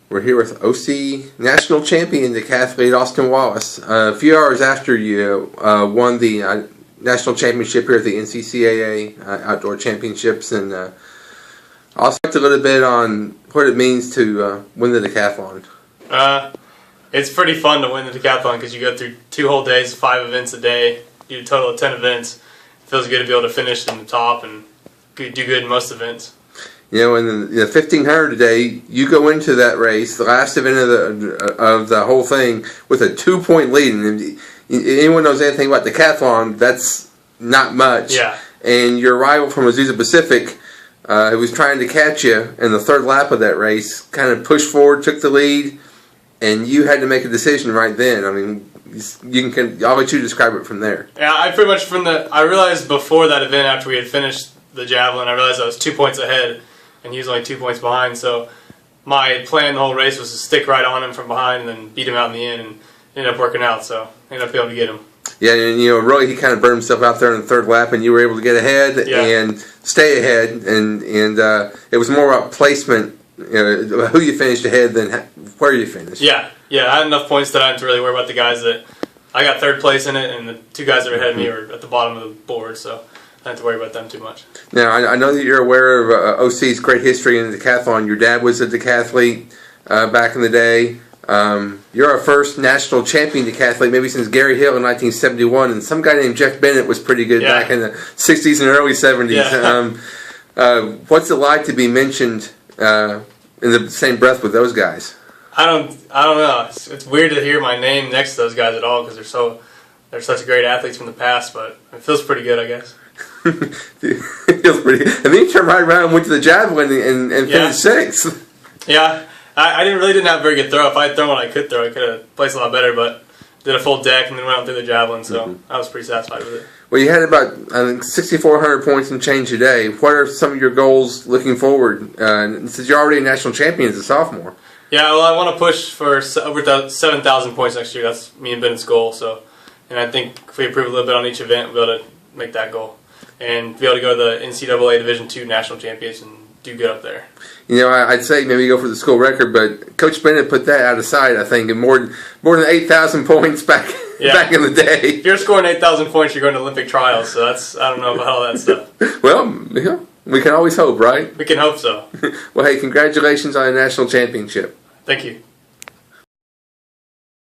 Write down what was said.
We're here with OC national champion decathlete Austin Wallace. A few hours after you won the national championship here at the NCCAA Outdoor Championships, and I'll talk a little bit on what it means to win the decathlon. It's pretty fun to win the decathlon because you go through 2 whole days, 5 events a day. You do a total of 10 events. It feels good to be able to finish in the top and do good in most events. You know, in the 1500 today, you go into that race, the last event of the whole thing, with a 2-point lead. And anyone knows anything about decathlon, that's not much. Yeah. And your rival from Azusa Pacific, who was trying to catch you in the 3rd lap of that race, kind of pushed forward, took the lead, and you had to make a decision right then. I mean, I'll let you describe it from there. Yeah, I realized before that event, after we had finished the javelin, I realized I was 2 points ahead, and he was only 2 points behind. So my plan the whole race was to stick right on him from behind and then beat him out in the end, and it ended up working out. So I ended up being able to get him. Yeah, and really he kind of burned himself out there in the 3rd lap, and you were able to get ahead and stay ahead, and it was more about placement, who you finished ahead than where you finished. Yeah, I had enough points that I didn't really worry about the guys that I got 3rd place in it, and the 2 guys that were ahead of me were at the bottom of the board, so I didn't have to worry about them too much. Now, I know that you're aware of OC's great history in the decathlon. Your dad was a decathlete back in the day. You're our first national champion decathlete, maybe since Gary Hill in 1971, and some guy named Jeff Bennett was pretty good back in the 60s and early 70s. Yeah. What's it like to be mentioned in the same breath with those guys? I don't know. It's weird to hear my name next to those guys at all because they're such great athletes from the past, but it feels pretty good, I guess. It feels pretty good. And then you turned right around and went to the javelin and finished 6th. Yeah. I didn't have a very good throw. If I had thrown what I could throw, I could have placed a lot better, but did a full deck and then went out through the javelin, so I was pretty satisfied with it. Well, you had about, I think, 6,400 points and change today. What are some of your goals looking forward? Since you're already a national champion as a sophomore. Yeah, well, I want to push for over 7,000 points next year. That's me and Bennett's goal. And I think if we improve a little bit on each event, we'll be able to make that goal. And be able to go to the NCCAA Division II National Champions and do good up there. I'd say maybe go for the school record, but Coach Bennett put that out of sight, I think, and more than 8,000 points back in the day. If you're scoring 8,000 points, you're going to Olympic trials, so I don't know about all that stuff. Well, we can always hope, right? We can hope so. Well, hey, congratulations on a national championship. Thank you.